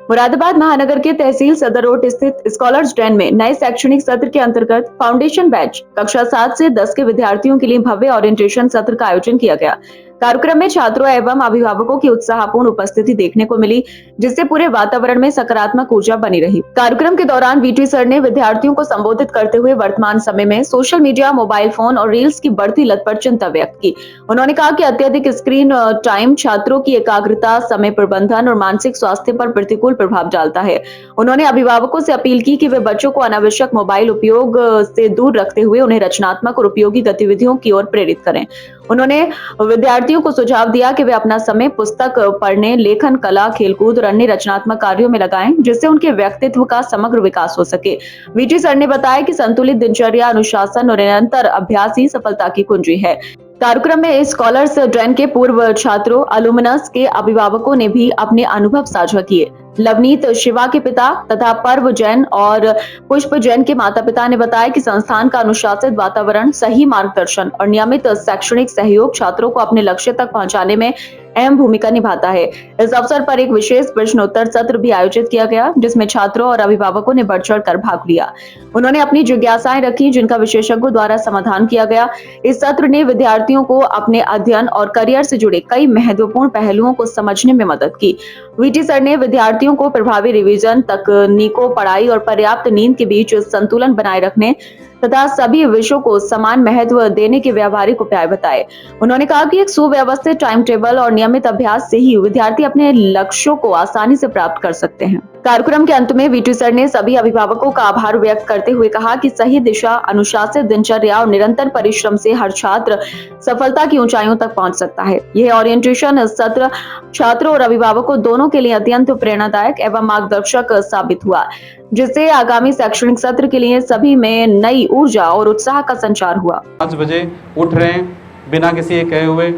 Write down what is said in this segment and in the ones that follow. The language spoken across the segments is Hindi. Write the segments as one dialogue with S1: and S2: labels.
S1: मुरादाबाद महानगर के तहसील सदर रोड स्थित स्कॉलर्स डेन में नए शैक्षणिक सत्र के अंतर्गत फाउंडेशन बैच कक्षा 7 से 10 के विद्यार्थियों के लिए भव्य ओरिएंटेशन सत्र का आयोजन किया गया। कार्यक्रम में छात्रों एवं अभिभावकों की उत्साहपूर्ण उपस्थिति देखने को मिली, जिससे पूरे वातावरण में सकारात्मक ऊर्जा बनी रही। कार्यक्रम के दौरान वीटी सर ने विद्यार्थियों को संबोधित करते हुए वर्तमान समय में सोशल मीडिया, मोबाइल फोन और रील्स की बढ़ती लत पर चिंता व्यक्त की। उन्होंने कहा कि अत्यधिक स्क्रीन टाइम छात्रों की एकाग्रता, समय प्रबंधन और मानसिक स्वास्थ्य पर प्रतिकूल प्रभाव डालता है। उन्होंने अभिभावकों से अपील की कि वे बच्चों को अनावश्यक मोबाइल उपयोग से दूर रखते हुए उन्हें रचनात्मक और उपयोगी गतिविधियों की ओर प्रेरित करें। उन्होंने विद्यार्थियों को सुझाव दिया कि वे अपना समय पुस्तक पढ़ने, लेखन, कला, खेलकूद और अन्य रचनात्मक कार्यों में लगाएं, जिससे उनके व्यक्तित्व का समग्र विकास हो सके। वीटी सर ने बताया कि संतुलित दिनचर्या, अनुशासन और निरंतर अभ्यास ही सफलता की कुंजी है। कार्यक्रम में स्कॉलर्स डेन के पूर्व छात्रों, अलुमनस के अभिभावकों ने भी अपने अनुभव साझा किए। लवनीत शिवा के पिता तथा पर्व जैन और पुष्प जैन के माता पिता ने बताया कि संस्थान का अनुशासित वातावरण, सही मार्गदर्शन और नियमित शैक्षणिक सहयोग छात्रों को अपने लक्ष्य तक पहुंचाने में अहम भूमिका निभाता है। इस अवसर पर एक विशेष प्रश्नोत्तर सत्र भी आयोजित किया गया, जिसमें छात्रों और अभिभावकों ने बढ़ चढ़ कर भाग लिया। उन्होंने अपनी जिज्ञासाएं रखी, जिनका विशेषज्ञों द्वारा समाधान किया गया। इस सत्र ने विद्यार्थियों को अपने अध्ययन और करियर से जुड़े कई महत्वपूर्ण पहलुओं को समझने में मदद की। वीटी सर ने विद्यार्थियों को प्रभावी रिवीजन, तकनीकों, पढ़ाई और पर्याप्त नींद के बीच संतुलन बनाए रखने तथा सभी विषयों को समान महत्व देने के व्यावहारिक उपाय बताए। उन्होंने कहा कि एक सुव्यवस्थित टाइम टेबल और नियमित अभ्यास से ही विद्यार्थी अपने लक्ष्यों को आसानी से प्राप्त कर सकते हैं। कार्यक्रम के अंत में वीटी सर ने सभी अभिभावकों का आभार व्यक्त करते हुए कहा कि सही दिशा, अनुशासित दिनचर्या और निरंतर परिश्रम से हर छात्र सफलता की ऊंचाइयों तक पहुंच सकता है। यह ओरिएंटेशन सत्र छात्रों और अभिभावकों दोनों के लिए अत्यंत प्रेरणादायक एवं मार्गदर्शक साबित हुआ, जिससे आगामी शैक्षणिक सत्र के लिए सभी में नई ऊर्जा और उत्साह का संचार हुआ।
S2: 5 बजे उठ रहे हैं बिना किसी के कहे हुए,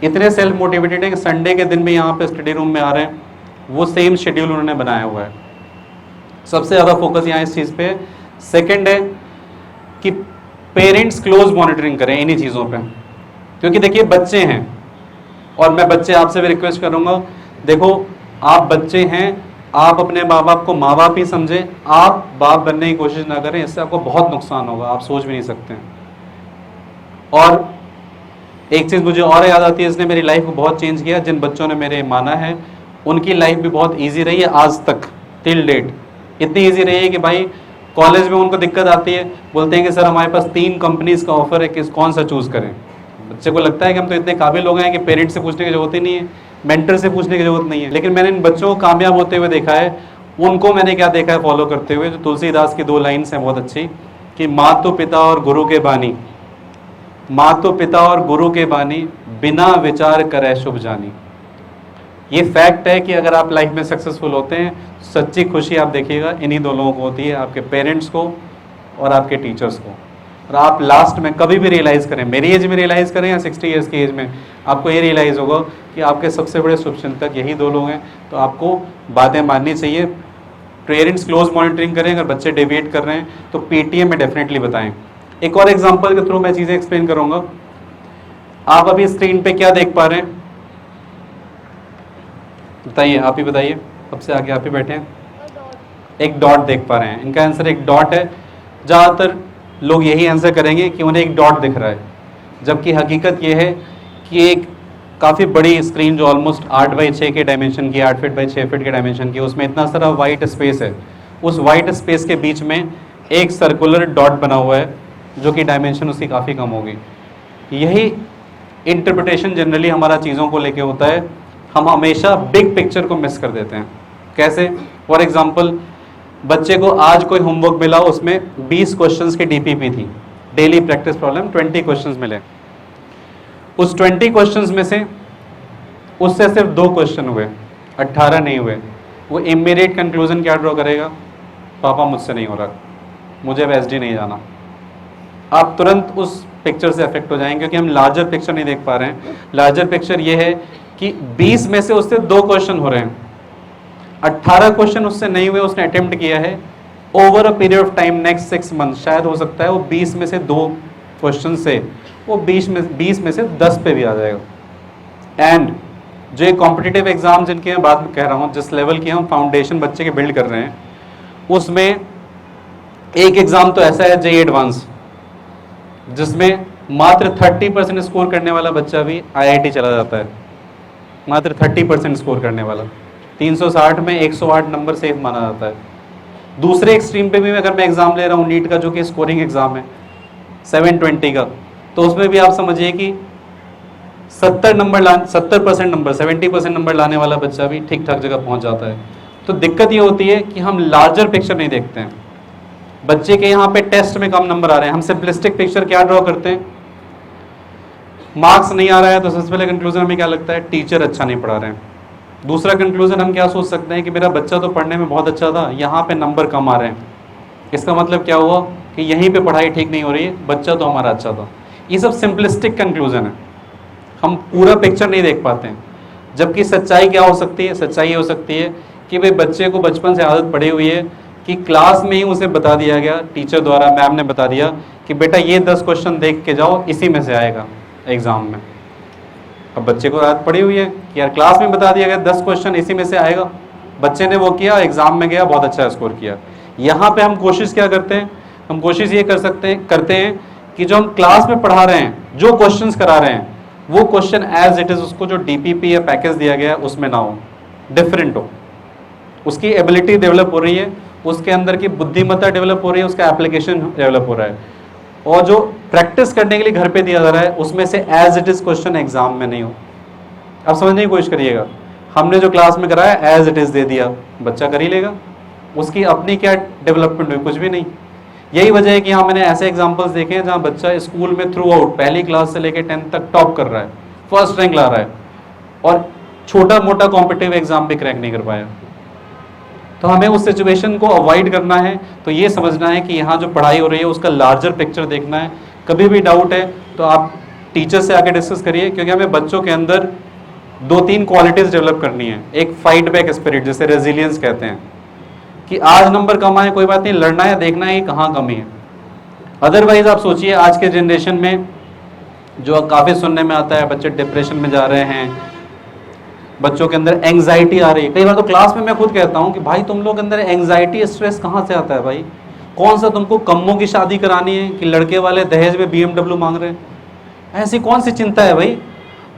S2: इतने सेल्फ मोटिवेटेड हैं कि संडे के दिन भी यहाँ पे स्टडी रूम में आ रहे हैं। वो सेम शेड्यूल उन्होंने बनाया हुआ है। सबसे ज़्यादा फोकस यहाँ इस चीज़ पे है। सेकेंड है कि पेरेंट्स क्लोज मॉनिटरिंग करें इन्हीं चीज़ों पे, क्योंकि देखिए बच्चे हैं और मैं बच्चे आपसे भी रिक्वेस्ट करूँगा, देखो आप बच्चे हैं, आप अपने माँ बाप को माँ बाप ही समझें, आप बाप बनने की कोशिश ना करें, इससे आपको बहुत नुकसान होगा, आप सोच भी नहीं सकते हैं। और एक चीज़ मुझे और याद आती है, इसने मेरी लाइफ को बहुत चेंज किया। जिन बच्चों ने मेरे माना है उनकी लाइफ भी बहुत इजी रही है आज तक, टिल डेट इतनी इजी रही है कि भाई कॉलेज में उनको दिक्कत आती है, बोलते हैं कि सर हमारे पास 3 कंपनीज का ऑफर है, किस कौन सा चूज़ करें। बच्चे को लगता है कि हम तो इतने काबिल हो गए हैं कि पेरेंट्स से पूछने की जरूरत ही नहीं है, मेंटर से पूछने की जरूरत नहीं है। लेकिन मैंने इन बच्चों को कामयाब होते हुए देखा है। उनको मैंने क्या देखा है फॉलो करते हुए, जो तुलसीदास की 2 लाइन्स हैं बहुत अच्छी, कि माँ तो पिता और गुरु के बानी, माँ तो पिता और गुरु के बानी, बिना विचार करे शुभ जानी। ये फैक्ट है कि अगर आप लाइफ में सक्सेसफुल होते हैं, सच्ची खुशी आप देखिएगा इन्हीं 2 लोगों को होती है, आपके पेरेंट्स को और आपके टीचर्स को। और आप लास्ट में कभी भी रियलाइज़ करें, मेरी एज में रियलाइज़ करें या 60 ईयर्स की एज में, आपको ये रियलाइज़ होगा कि आपके सबसे बड़े शुभचिंतक यही 2 लोग हैं। तो आपको बातें माननी चाहिए। पेरेंट्स क्लोज मॉनिटरिंग करें, अगर बच्चे डेविएट कर रहे हैं तो पीटीएम में डेफिनेटली बताएं। एक और एग्जाम्पल के थ्रू मैं चीज़ें एक्सप्लेन करूँगा। आप अभी स्क्रीन पे क्या देख पा रहे हैं बताइए, आप ही बताइए, सबसे आगे आप ही बैठे हैं। एक डॉट देख पा रहे हैं, इनका आंसर एक डॉट है। ज़्यादातर लोग यही आंसर करेंगे कि उन्हें एक डॉट दिख रहा है, जबकि हकीकत ये है कि एक काफ़ी बड़ी स्क्रीन जो ऑलमोस्ट 8 बाई 6 के डायमेंशन की, 8 फीट बाई 6 फीट के डायमेंशन की, उसमें इतना सारा वाइट स्पेस है। उस वाइट स्पेस के बीच में एक सर्कुलर डॉट बना हुआ है, जो कि डायमेंशन उसकी काफ़ी कम होगी। यही इंटरप्रिटेशन जनरली हमारा चीज़ों को लेके होता है। हम हमेशा बिग पिक्चर को मिस कर देते हैं। कैसे? फॉर एग्जाम्पल, बच्चे को आज कोई होमवर्क मिला, उसमें 20 क्वेश्चंस की डीपीपी थी, डेली प्रैक्टिस प्रॉब्लम, 20 क्वेश्चंस मिले। उस 20 क्वेश्चंस में से उससे सिर्फ 2 क्वेश्चन हुए, 18 नहीं हुए। वो इमीडिएट कंक्लूजन क्या ड्रॉ करेगा? पापा मुझसे नहीं हो रहा, मुझे अब एसडी नहीं जाना। आप तुरंत उस पिक्चर से अफेक्ट हो जाएंगे, क्योंकि हम लार्जर पिक्चर नहीं देख पा रहे हैं। लार्जर पिक्चर ये है कि 20 में से उससे 2 क्वेश्चन हो रहे हैं, 18 क्वेश्चन उससे नहीं हुए, उसने अटेम्प्ट किया है। Over a period of time next 6 month शायद हो सकता है वो 20 में से 2 क्वेश्चन से वो 20 में से 10 पे भी आ जाएगा। एंड जो एक कॉम्पिटिटिव एग्जाम जिनके मैं बात में कह रहा हूँ, जिस लेवल की हम फाउंडेशन बच्चे के बिल्ड कर रहे हैं, उसमें एक एग्जाम तो ऐसा है जेईई एडवांस, जिसमें मात्र 30% स्कोर करने वाला बच्चा भी आईआईटी चला जाता है। मात्र 30% स्कोर करने वाला 360 में 108 नंबर सेफ माना जाता है। दूसरे एक्सट्रीम पे भी अगर मैं एग्जाम ले रहा हूँ नीट का, जो कि स्कोरिंग एग्जाम है 720 का, तो उसमें भी आप समझिए कि 70% नंबर 70% नंबर लाने वाला बच्चा भी ठीक ठाक जगह पहुंच जाता है। तो दिक्कत ये होती है कि हम लार्जर पिक्चर नहीं देखते हैं। बच्चे के यहाँ पे टेस्ट में कम नंबर आ रहे हैं, हम सिंपलिस्टिक पिक्चर क्या ड्रॉ करते हैं, मार्क्स नहीं आ रहा है तो सबसे पहले कंक्लूजन हमें क्या लगता है, टीचर अच्छा नहीं पढ़ा रहे हैं। दूसरा कंक्लूजन हम क्या सोच सकते हैं कि मेरा बच्चा तो पढ़ने में बहुत अच्छा था, यहाँ पे नंबर कम आ रहे हैं, इसका मतलब क्या हुआ कि यहीं पे पढ़ाई ठीक नहीं हो रही है, बच्चा तो हमारा अच्छा था। ये सब सिंपलिस्टिक कंक्लूजन है, हम पूरा पिक्चर नहीं देख पाते हैं। जबकि सच्चाई क्या हो सकती है, सच्चाई ये हो सकती है कि भाई बच्चे को बचपन से आदत पड़ी हुई है कि क्लास में ही उसे बता दिया गया, टीचर द्वारा, मैम ने बता दिया कि बेटा ये 10 क्वेश्चन देख के जाओ, इसी में से आएगा एग्जाम में। अब बच्चे को आदत पड़ी हुई है कि यार क्लास में बता दिया गया 10 क्वेश्चन इसी में से आएगा, बच्चे ने वो किया, एग्जाम में गया, बहुत अच्छा स्कोर किया। यहाँ पे हम कोशिश क्या करते हैं, हम कोशिश ये करते हैं कि जो हम क्लास में पढ़ा रहे हैं, जो क्वेश्चंस करा रहे हैं, वो क्वेश्चन एज इट इज उसको जो डीपीपी या पैकेज दिया गया है उसमें ना हो, डिफरेंट हो। उसकी एबिलिटी डेवलप हो रही है, उसके अंदर की बुद्धिमत्ता डेवलप हो रही है, उसका एप्लीकेशन डेवलप हो रहा है, और जो प्रैक्टिस करने के लिए घर पे दिया जा रहा है उसमें से as it is question exam में नहीं हो। आप समझने की कोशिश करिएगा, हमने जो क्लास में कराया एज इट इज दे दिया, बच्चा कर ही लेगा, उसकी अपनी क्या डेवलपमेंट हुई, कुछ भी नहीं। यही वजह है कि यहाँ मैंने ऐसे एग्जाम्पल्स देखे हैं जहाँ बच्चा स्कूल में थ्रू आउट पहली क्लास से लेकर 10th तक टॉप कर रहा है, फर्स्ट रैंक ला रहा है, और छोटा मोटा कॉम्पिटिटिव एग्जाम भी क्रैक नहीं कर पाया। तो हमें उस सिचुएशन को अवॉइड करना है, तो ये समझना है कि यहाँ जो पढ़ाई हो रही है उसका लार्जर पिक्चर देखना है। कभी भी डाउट है तो आप टीचर से आके डिस्कस करिए, क्योंकि हमें बच्चों के अंदर 2-3 क्वालिटीज डेवलप करनी है। एक फाइट बैक स्पिरिट, जिसे रेजिलियंस कहते हैं, कि आज नंबर कम आए कोई बात नहीं, लड़ना है, देखना है कहाँ कमी है। अदरवाइज आप सोचिए आज के जनरेशन में जो काफ़ी सुनने में आता है, बच्चे डिप्रेशन में जा रहे हैं, बच्चों के अंदर एंग्जाइटी आ रही है। कई बार तो क्लास में मैं खुद कहता हूँ कि भाई तुम लोग अंदर एंग्जाइटी स्ट्रेस कहाँ से आता है भाई, कौन सा तुमको कम्मों की शादी करानी है कि लड़के वाले दहेज में BMW मांग रहे हैं, ऐसी कौन सी चिंता है भाई।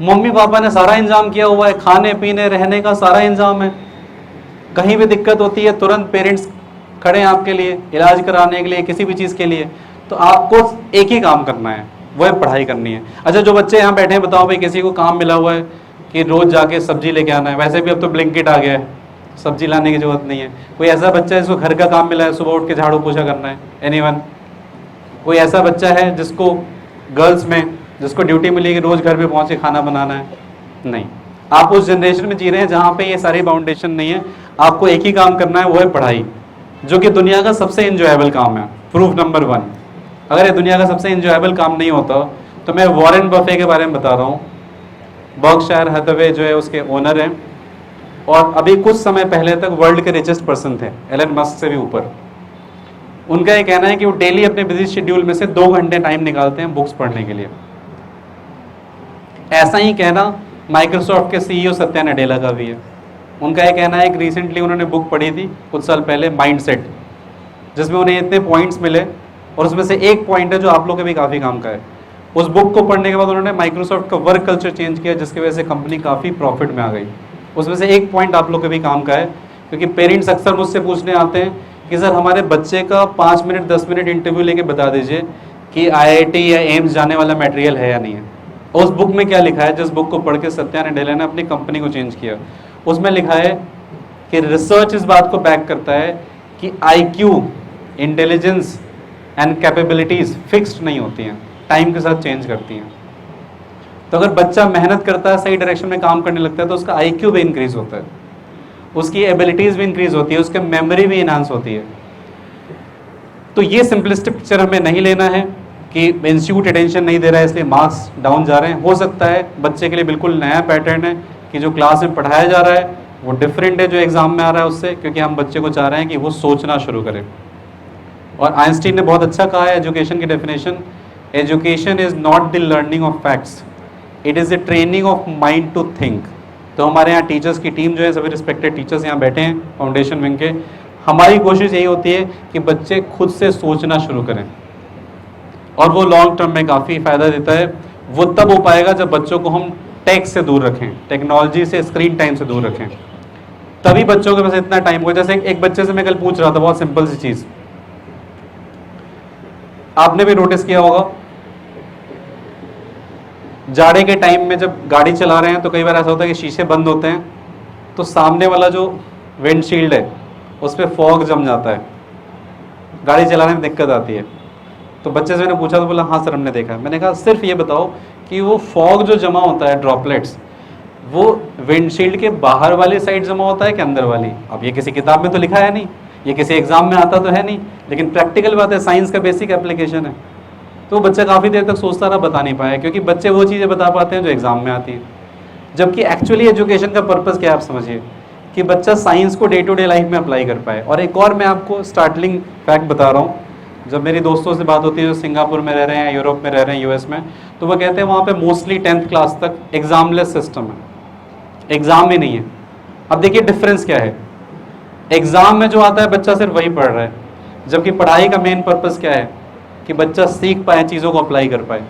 S2: मम्मी पापा ने सारा इंतजाम किया हुआ है, खाने पीने रहने का सारा इंतजाम है, कहीं भी दिक्कत होती है तुरंत पेरेंट्स खड़े हैं आपके लिए, इलाज कराने के लिए, किसी भी चीज़ के लिए। तो आपको एक ही काम करना है, वो है पढ़ाई करनी है। अच्छा जो बच्चे यहाँ बैठे हैं, बताओ भाई किसी को काम मिला हुआ है कि रोज़ जाके सब्जी लेके आना है, वैसे भी अब तो ब्लिंकिट आ गया है, सब्जी लाने की जरूरत नहीं है। कोई ऐसा बच्चा है जिसको घर का काम मिला है, सुबह उठ के झाड़ू पोछा करना है, एनीवन? कोई ऐसा बच्चा है जिसको गर्ल्स में जिसको ड्यूटी मिली कि रोज़ घर पे पहुँच के खाना बनाना है? नहीं। आप उस जनरेशन में जी रहे हैं जहाँ पे ये सारी बाउंडेशन नहीं है। आपको एक ही काम करना है, वो है पढ़ाई, जो कि दुनिया का सबसे इंजॉयबल काम है। प्रूफ नंबर 1, अगर ये दुनिया का सबसे इंजॉयबल काम नहीं होता तो मैं वॉरेन बफे के बारे में बता रहा हूँ। बर्कशायर हैथवे जो है उसके ओनर हैं, और अभी कुछ समय पहले तक वर्ल्ड के रिचेस्ट पर्सन थे, एलन मस्क से भी ऊपर। उनका ये कहना है कि वो डेली अपने बिजी शेड्यूल में से 2 घंटे टाइम निकालते हैं बुक्स पढ़ने के लिए। ऐसा ही कहना माइक्रोसॉफ्ट के CEO सत्या नडेला का भी है। उनका ये कहना है कि रिसेंटली उन्होंने बुक पढ़ी थी कुछ साल पहले, माइंडसेट, जिसमें उन्हें इतने पॉइंट्स मिले, और उसमें से एक पॉइंट है जो आप लोग के भी काफ़ी काम का है। उस बुक को पढ़ने के बाद उन्होंने माइक्रोसॉफ्ट का वर्क कल्चर चेंज किया, जिसकी वजह से कंपनी काफ़ी प्रॉफिट में आ गई। उसमें से एक पॉइंट आप लोग के भी काम का है, क्योंकि पेरेंट्स अक्सर मुझसे पूछने आते हैं कि सर हमारे बच्चे का 5 मिनट 10 मिनट इंटरव्यू लेके बता दीजिए कि IIT या एम्स जाने वाला मटेरियल है या नहीं है। उस बुक में क्या लिखा है, जिस बुक को पढ़ के सत्या नडेला ने अपनी कंपनी को चेंज किया, उसमें लिखा है कि रिसर्च इस बात को बैक करता है कि IQ, intelligence and capabilities fixed नहीं होती हैं, टाइम के साथ चेंज करती हैं। तो अगर बच्चा मेहनत करता है, सही डायरेक्शन में काम करने लगता है, तो उसका IQ भी इंक्रीज होता है, उसकी एबिलिटीज़ भी इंक्रीज होती है, उसकी मेमोरी भी इनहांस होती है। तो ये सिंपलिस्टिक पिक्चर हमें नहीं लेना है कि इंस्टीट्यूट अटेंशन नहीं दे रहा है इसलिए मार्क्स डाउन जा रहे हैं। हो सकता है बच्चे के लिए बिल्कुल नया पैटर्न है कि जो क्लास में पढ़ाया जा रहा है वो डिफरेंट है जो एग्जाम में आ रहा है उससे, क्योंकि हम बच्चे को चाह रहे हैं कि वो सोचना शुरू करे। और आइंस्टीन ने बहुत अच्छा कहा है एजुकेशन की definition, education is not the learning of facts, it is the training of mind to think. तो हमारे यहाँ टीचर्स की टीम जो है, सभी रिस्पेक्टेड टीचर्स यहाँ बैठे हैं फाउंडेशन विंग के। हमारी कोशिश यही होती है कि बच्चे खुद से सोचना शुरू करें, और वो लॉन्ग टर्म में काफ़ी फ़ायदा देता है। वो तब हो पाएगा जब बच्चों को हम टेक से दूर रखें, टेक्नोलॉजी से, स्क्रीन टाइम से दूर रखें, तभी बच्चों के पास इतना टाइम होगा। जैसे एक बच्चे से मैं कल पूछ रहा था, बहुत सिंपल सी चीज़, आपने भी नोटिस किया होगा, जाड़े के टाइम में जब गाड़ी चला रहे हैं तो कई बार ऐसा होता है कि शीशे बंद होते हैं, तो सामने वाला जो विंडशील्ड है उस पर फॉग जम जाता है, गाड़ी चलाने में दिक्कत आती है। तो बच्चे से मैंने पूछा तो बोला हाँ सर हमने देखा है। मैंने कहा सिर्फ ये बताओ कि वो फॉग जो जमा होता है, ड्रॉपलेट्स, वो विंडशील्ड के बाहर वाली साइड जमा होता है कि अंदर वाली? अब ये किसी किताब में तो लिखा है नहीं, ये किसी एग्जाम में आता तो है नहीं, लेकिन प्रैक्टिकल बात है, साइंस का बेसिक एप्लीकेशन है। तो बच्चा काफ़ी देर तक सोचता रहा, बता नहीं पाया, क्योंकि बच्चे वो चीज़ें बता पाते हैं जो एग्जाम में आती हैं। जबकि एक्चुअली एजुकेशन का पर्पज़ क्या है आप समझिए, कि बच्चा साइंस को डे टू डे लाइफ में अप्लाई कर पाए। और एक और मैं आपको स्टार्टलिंग फैक्ट बता रहा हूँ, जब मेरी दोस्तों से बात होती है जो सिंगापुर में रह रहे हैं, यूरोप में रह रहे हैं, यूएस में, तो वो कहते हैं वहाँ पे मोस्टली 10th क्लास तक एग्जामलेस सिस्टम है, एग्ज़ाम ही नहीं है। अब देखिए डिफरेंस क्या है, एग्ज़ाम में जो आता है बच्चा सिर्फ वही पढ़ रहा है, जबकि पढ़ाई का मेन पर्पज़ क्या है कि बच्चा सीख पाए, चीज़ों को अप्लाई कर पाए।